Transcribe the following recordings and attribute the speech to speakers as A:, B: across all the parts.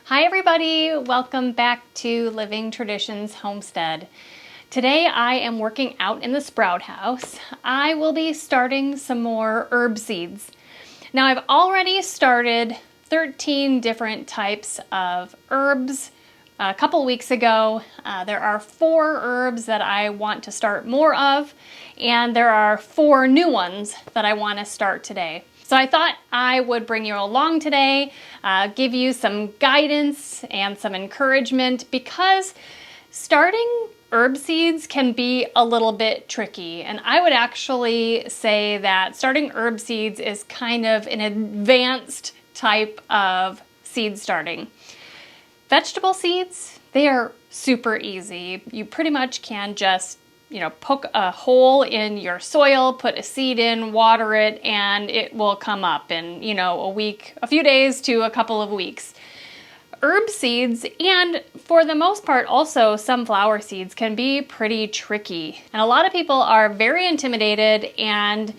A: Hi everybody, welcome back to Living Traditions Homestead. Today I am working out in the sprout house. I will be starting some more herb seeds. Now I've already started 13 different types of herbs a couple weeks ago. There are 4 herbs that I want to start more of, and there are 4 new ones that I want to start today. So I thought I would bring you along today, give you some guidance and some encouragement, because starting herb seeds can be a little bit tricky. And I would actually say that starting herb seeds is kind of an advanced type of seed starting. Vegetable seeds, they are super easy. You pretty much can just poke a hole in your soil, put a seed in, water it, and it will come up in, a week, a few days to a couple of weeks. Herb seeds, and for the most part also sunflower seeds, can be pretty tricky. And a lot of people are very intimidated and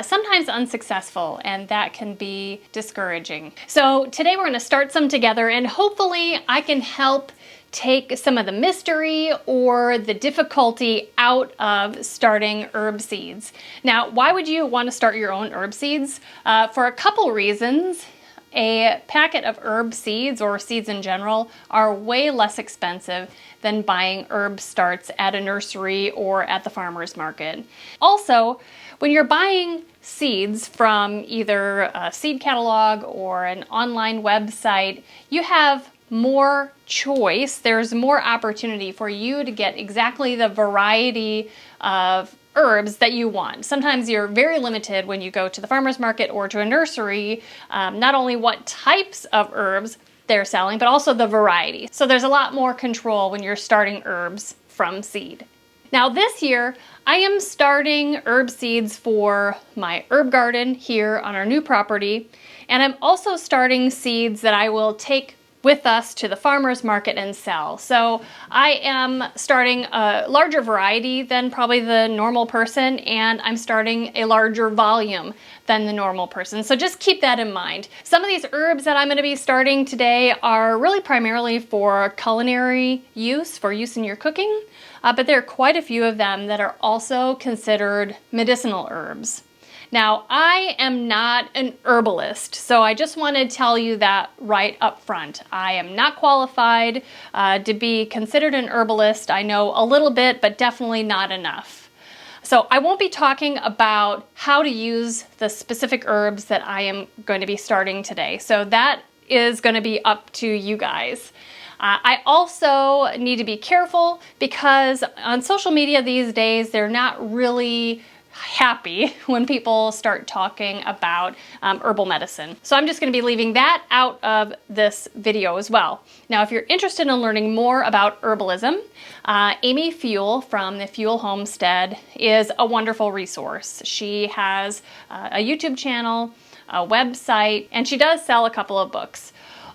A: sometimes unsuccessful, and that can be discouraging. So today we're going to start some together, and hopefully I can help take some of the mystery or the difficulty out of starting herb seeds. Now, why would you want to start your own herb seeds? For a couple reasons. A packet of herb seeds, or seeds in general, are way less expensive than buying herb starts at a nursery or at the farmer's market. Also, when you're buying seeds from either a seed catalog or an online website, you have more choice. There's more opportunity for you to get exactly the variety of herbs that you want. Sometimes you're very limited when you go to the farmer's market or to a nursery, not only what types of herbs they're selling, but also the variety. So there's a lot more control when you're starting herbs from seed. Now this year, I am starting herb seeds for my herb garden here on our new property, and I'm also starting seeds that I will take with us to the farmer's market and sell. So I am starting a larger variety than probably the normal person, and I'm starting a larger volume than the normal person. So just keep that in mind. Some of these herbs that I'm going to be starting today are really primarily for culinary use, for use in your cooking, but there are quite a few of them that are also considered medicinal herbs. Now, I am not an herbalist, so I just want to tell you that right up front. I am not qualified to be considered an herbalist. I know a little bit, but definitely not enough. So I won't be talking about how to use the specific herbs that I am going to be starting today. So that is going to be up to you guys. I also need to be careful because on social media these days, they're not really happy when people start talking about herbal medicine. So I'm just going to be leaving that out of this video as well. Now, if you're interested in learning more about herbalism, Amy Fuel from the Fuel Homestead is a wonderful resource. She has a YouTube channel, a website, and she does sell a couple of books.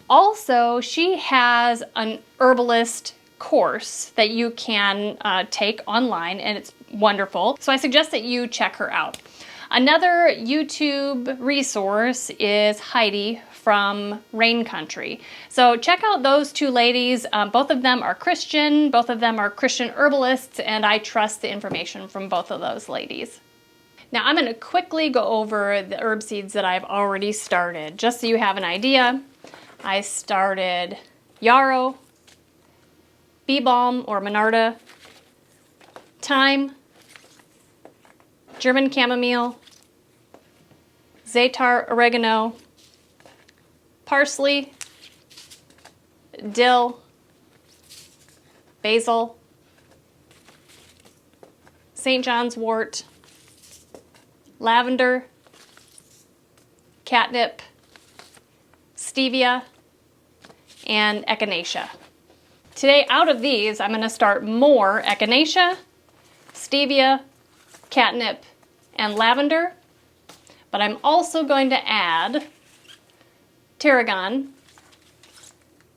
A: Also, she has an herbalist course that you can take online, and it's wonderful. So I suggest that you check her out. Another YouTube resource is Heidi from Rain Country. So check out those two ladies. Both of them are Christian. Both of them are Christian herbalists, and I trust the information from both of those ladies. Now I'm going to quickly go over the herb seeds that I've already started, just so you have an idea. I started yarrow, bee balm or monarda, thyme, German chamomile, za'atar oregano, parsley, dill, basil, St. John's wort, lavender, catnip, stevia, and echinacea. Today, out of these, I'm going to start more echinacea, stevia, catnip, and lavender, but I'm also going to add tarragon,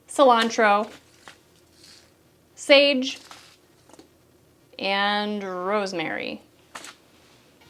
A: cilantro, sage, and rosemary.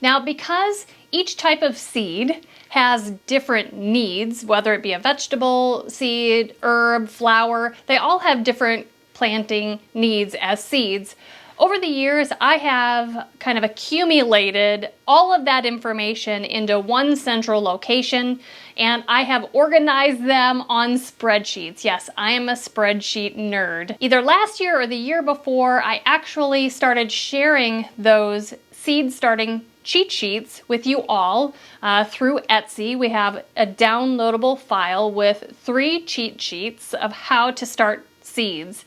A: Now, because each type of seed has different needs, whether it be a vegetable, seed, herb, flower. They all have different planting needs as seeds. Over the years, I have kind of accumulated all of that information into one central location, and I have organized them on spreadsheets. Yes, I am a spreadsheet nerd. Either last year or the year before, I actually started sharing those seed starting cheat sheets with you all through Etsy. We have a downloadable file with 3 cheat sheets of how to start seeds.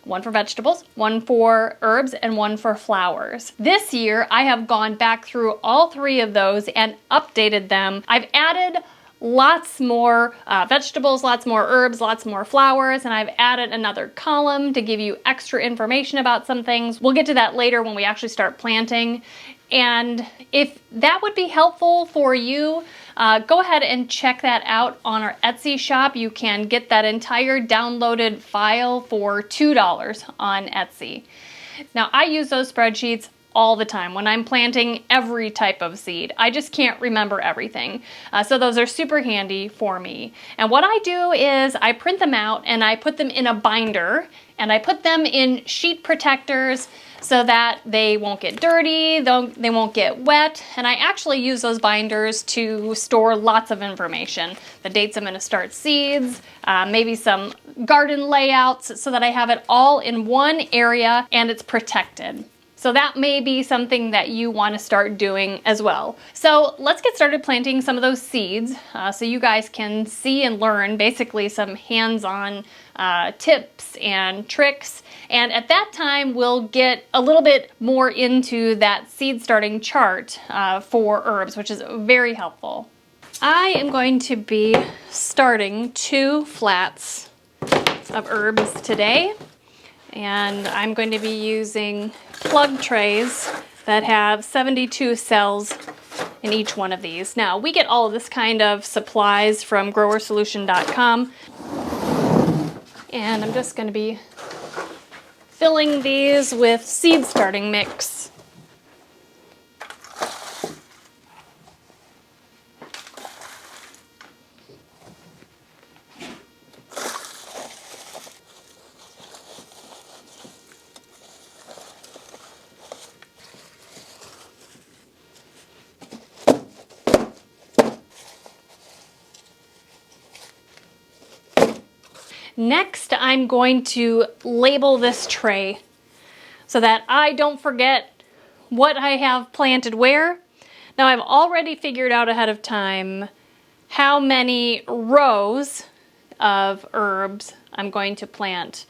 A: One for vegetables, one for herbs, and one for flowers. This year, I have gone back through all 3 of those and updated them. I've added lots more vegetables, lots more herbs, lots more flowers, and I've added another column to give you extra information about some things. We'll get to that later when we actually start planting. And if that would be helpful for you, go ahead and check that out on our Etsy shop. You can get that entire downloaded file for $2 on Etsy. Now, I use those spreadsheets all the time when I'm planting every type of seed. I just can't remember everything. So those are super handy for me. And what I do is I print them out and I put them in a binder, and I put them in sheet protectors so that they won't get dirty, they won't get wet, and I actually use those binders to store lots of information. The dates I'm going to start seeds, maybe some garden layouts, so that I have it all in one area and it's protected. So that may be something that you want to start doing as well. So let's get started planting some of those seeds so you guys can see and learn basically some hands-on tips and tricks. And at that time, we'll get a little bit more into that seed starting chart for herbs, which is very helpful. I am going to be starting 2 flats of herbs today. And I'm going to be using plug trays that have 72 cells in each one of these. Now, we get all of this kind of supplies from growersolution.com. And I'm just going to be filling these with seed starting mix. Next, I'm going to label this tray so that I don't forget what I have planted where. Now, I've already figured out ahead of time how many rows of herbs I'm going to plant.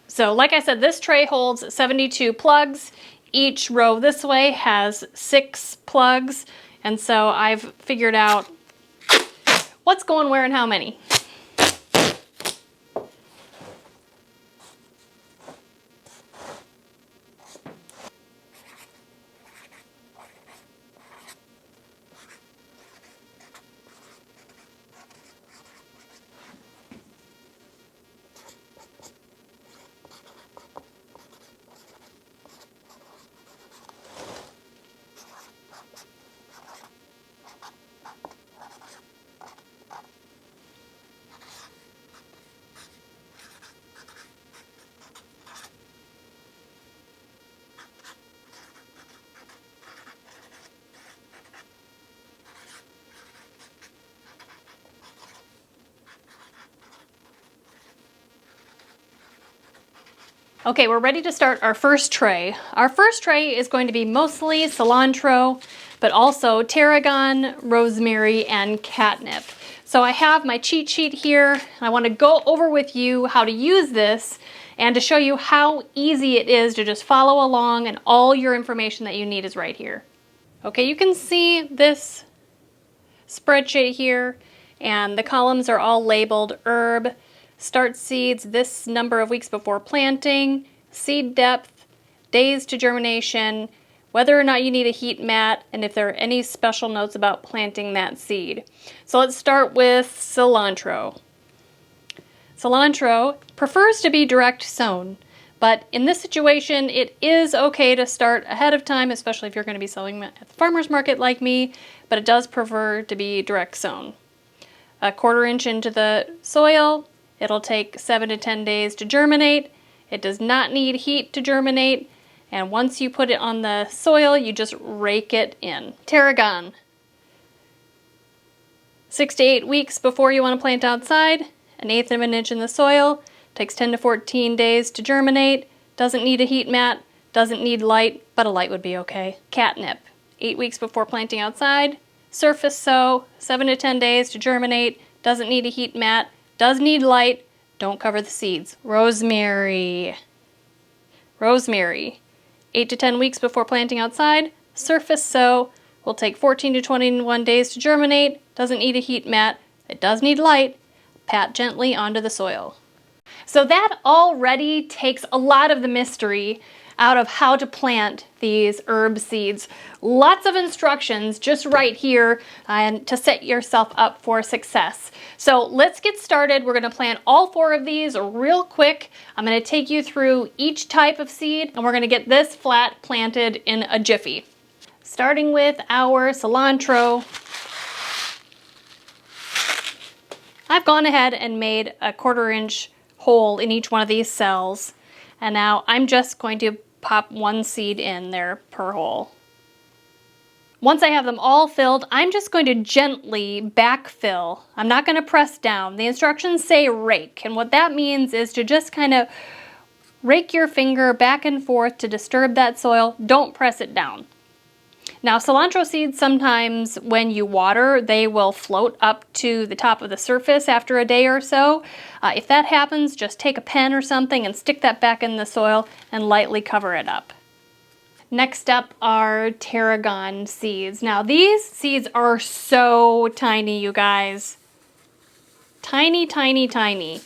A: So like I said, this tray holds 72 plugs. Each row this way has 6 plugs. And so I've figured out what's going where and how many. Okay, we're ready to start our first tray. Our first tray is going to be mostly cilantro, but also tarragon, rosemary, and catnip. So I have my cheat sheet here, and I want to go over with you how to use this and to show you how easy it is to just follow along, and all your information that you need is right here. Okay, you can see this spreadsheet here, and the columns are all labeled herb, start seeds this number of weeks before planting, seed depth, days to germination, whether or not you need a heat mat, and if there are any special notes about planting that seed. So let's start with cilantro. Cilantro prefers to be direct sown, But in this situation, it is okay to start ahead of time, especially if you're going to be selling at the farmer's market like me, but it does prefer to be direct sown. A 1/4 inch into the soil, it'll take 7 to 10 days to germinate. It does not need heat to germinate, and once you put it on the soil, you just rake it in. Tarragon. 6 to 8 weeks before you want to plant outside, 1/8 of an inch in the soil, takes 10 to 14 days to germinate, doesn't need a heat mat, doesn't need light, but a light would be okay. Catnip, 8 weeks before planting outside, surface sow, 7 to 10 days to germinate, doesn't need a heat mat, does need light, don't cover the seeds. Rosemary. Rosemary, 8 to 10 weeks before planting outside, surface sow, will take 14 to 21 days to germinate, doesn't need a heat mat, it does need light, pat gently onto the soil. So that already takes a lot of the mystery out of how to plant these herb seeds. Lots of instructions just right here and to set yourself up for success. So let's get started. We're going to plant all 4 of these real quick. I'm going to take you through each type of seed and we're going to get this flat planted in a jiffy. Starting with our cilantro. I've gone ahead and made a 1/4 inch hole in each one of these cells, and now I'm just going to pop 1 seed in there per hole. Once I have them all filled, I'm just going to gently backfill. I'm not going to press down. The instructions say rake, and what that means is to just kind of rake your finger back and forth to disturb that soil. Don't press it down. Now, cilantro seeds, sometimes when you water, they will float up to the top of the surface after a day or so. If that happens, just take a pen or something and stick that back in the soil and lightly cover it up. Next up are tarragon seeds. Now, these seeds are so tiny, you guys. Tiny, tiny, tiny.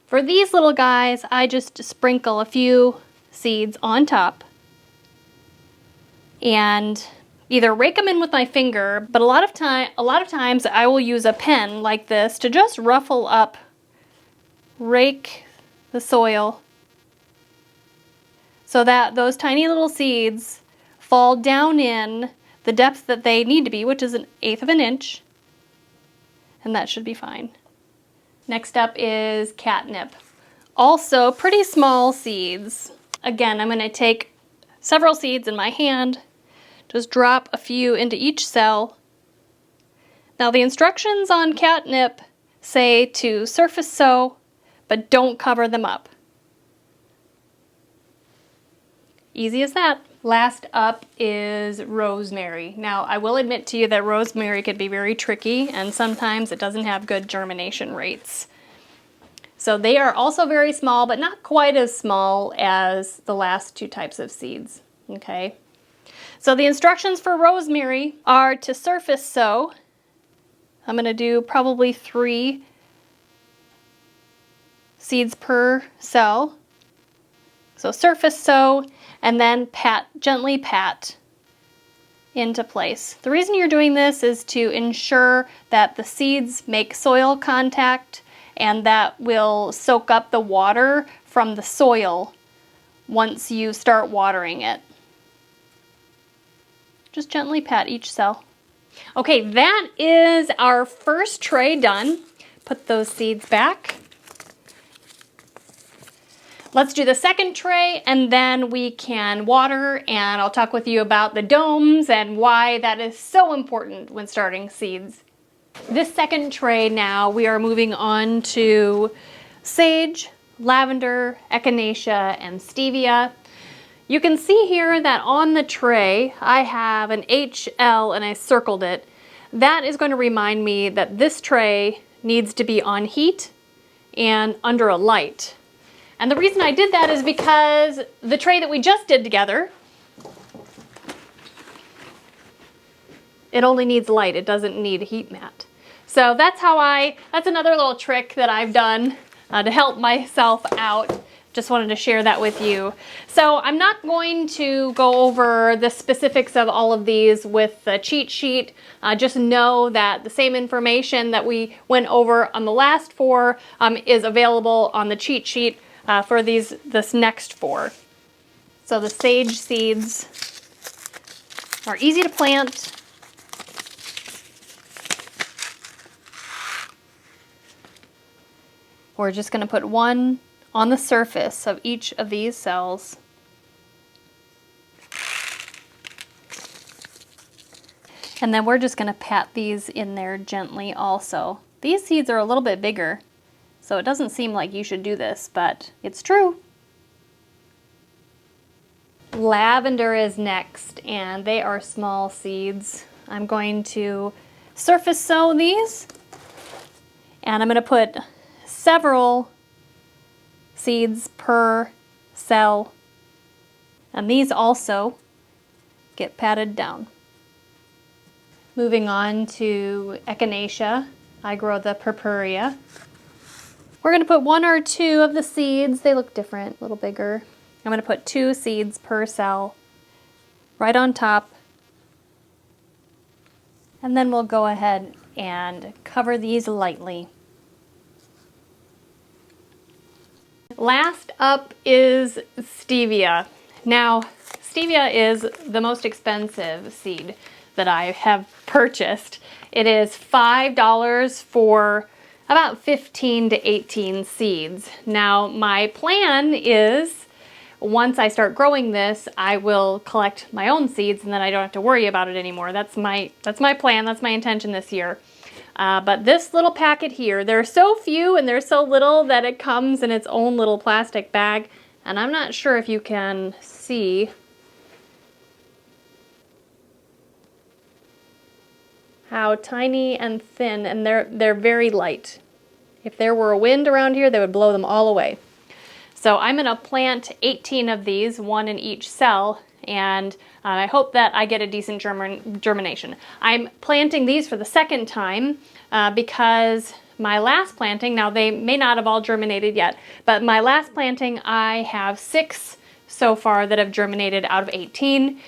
A: For these little guys, I just sprinkle a few seeds on top and either rake them in with my finger, but a lot of times I will use a pen like this to just ruffle up, rake the soil so that those tiny little seeds fall down in the depth that they need to be, which is 1/8 of an inch, and that should be fine. Next up is catnip. Also pretty small seeds. Again, I'm going to take several seeds in my hand, just drop a few into each cell. Now the instructions on catnip say to surface sow, but don't cover them up. Easy as that. Last up is rosemary. Now I will admit to you that rosemary could be very tricky and sometimes it doesn't have good germination rates. So they are also very small, but not quite as small as the last 2 types of seeds. Okay. So the instructions for rosemary are to surface sow. I'm going to do probably 3 seeds per cell. So surface sow and then gently pat into place. The reason you're doing this is to ensure that the seeds make soil contact and that will soak up the water from the soil once you start watering it. Just gently pat each cell. Okay, that is our first tray done. Put those seeds back. Let's do the second tray and then we can water, and I'll talk with you about the domes and why that is so important when starting seeds. This second tray now, we are moving on to sage, lavender, echinacea, and stevia. You can see here that on the tray I have an HL and I circled it. That is going to remind me that this tray needs to be on heat and under a light. And the reason I did that is because the tray that we just did together, it only needs light, it doesn't need a heat mat. So that's another little trick that I've done to help myself out. just wanted to share that with you. So I'm not going to go over the specifics of all of these with the cheat sheet. Just know that the same information that we went over on the last 4 is available on the cheat sheet for this next 4. So the sage seeds are easy to plant. We're just going to put 1 on the surface of each of these cells. And then we're just going to pat these in there gently also. These seeds are a little bit bigger, so it doesn't seem like you should do this, but it's true. Lavender is next, and they are small seeds. I'm going to surface sow these, and I'm going to put several seeds per cell, and these also get patted down. Moving on to echinacea, I grow the purpurea. We're going to put 1 or 2 of the seeds. They look different, a little bigger. I'm going to put 2 seeds per cell right on top, and then we'll go ahead and cover these lightly. Last up is stevia. Now, stevia is the most expensive seed that I have purchased. It is $5 for about 15 to 18 seeds. Now, my plan is once I start growing this, I will collect my own seeds and then I don't have to worry about it anymore. That's my plan, that's my intention this year. But this little packet here, there are so few and there's so little that it comes in its own little plastic bag, and I'm not sure if you can see how tiny and thin, and they're very light. If there were a wind around here, they would blow them all away. So I'm going to plant 18 of these, 1 in each cell, and I hope that I get a decent germination. I'm planting these for the second time because my last planting, now they may not have all germinated yet, but my last planting I have 6 so far that have germinated out of 18.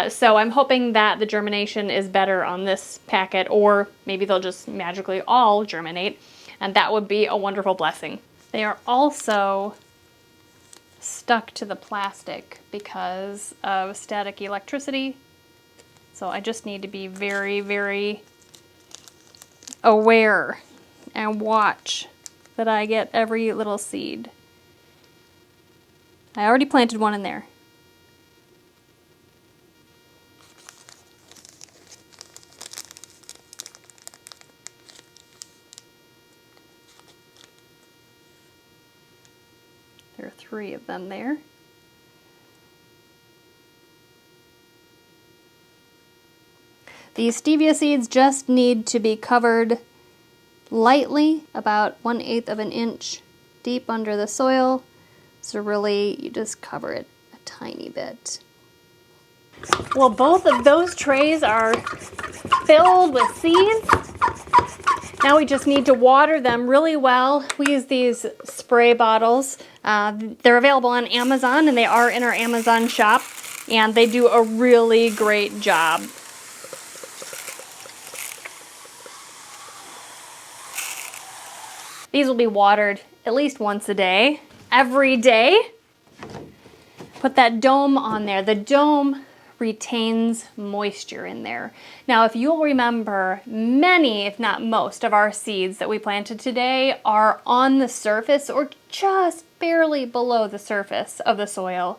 A: So I'm hoping that the germination is better on this packet, or maybe they'll just magically all germinate, and that would be a wonderful blessing. They are also stuck to the plastic because of static electricity. So I just need to be very, very aware and watch that I get every little seed. I already planted 1 in there. There are 3 of them there. These stevia seeds just need to be covered lightly, about 1/8 of an inch deep under the soil. So really, you just cover it a tiny bit. Well, both of those trays are filled with seeds. Now we just need to water them really well. We use these spray bottles. They're available on Amazon, and they are in our Amazon shop, and they do a really great job. These will be watered at least once a day, every day. Put that dome on there. The dome retains moisture in there. Now, if you'll remember, many, if not most, of our seeds that we planted today are on the surface or just barely below the surface of the soil.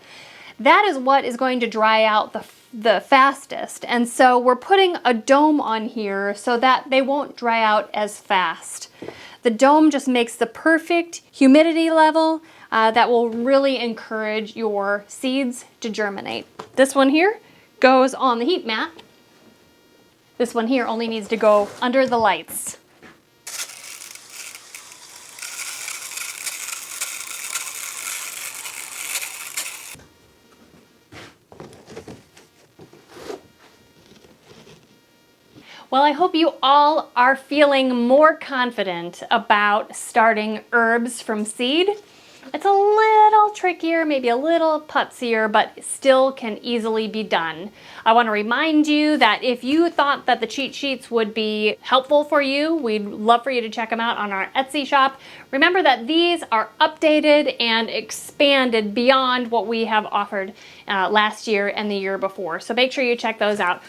A: That is what is going to dry out the fastest. And so we're putting a dome on here so that they won't dry out as fast. The dome just makes the perfect humidity level that will really encourage your seeds to germinate. This one here goes on the heat mat. This one here only needs to go under the lights. Well, I hope you all are feeling more confident about starting herbs from seed. It's a little trickier, maybe a little putzier, but still can easily be done. I want to remind you that if you thought that the cheat sheets would be helpful for you, we'd love for you to check them out on our Etsy shop. Remember that these are updated and expanded beyond what we have offered last year and the year before. So make sure you check those out.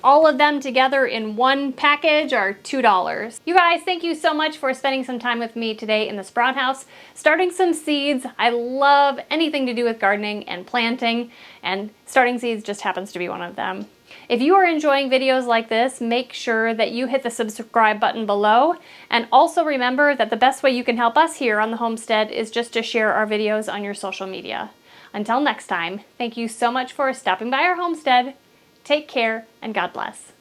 A: All of them together in one package are $2. You guys, thank you so much for spending some time with me today in the Sprout House, starting some seeds. I love anything to do with gardening and planting, and starting seeds just happens to be one of them. If you are enjoying videos like this, make sure that you hit the subscribe button below, and also remember that the best way you can help us here on the homestead is just to share our videos on your social media. Until next time, thank you so much for stopping by our homestead. Take care and God bless.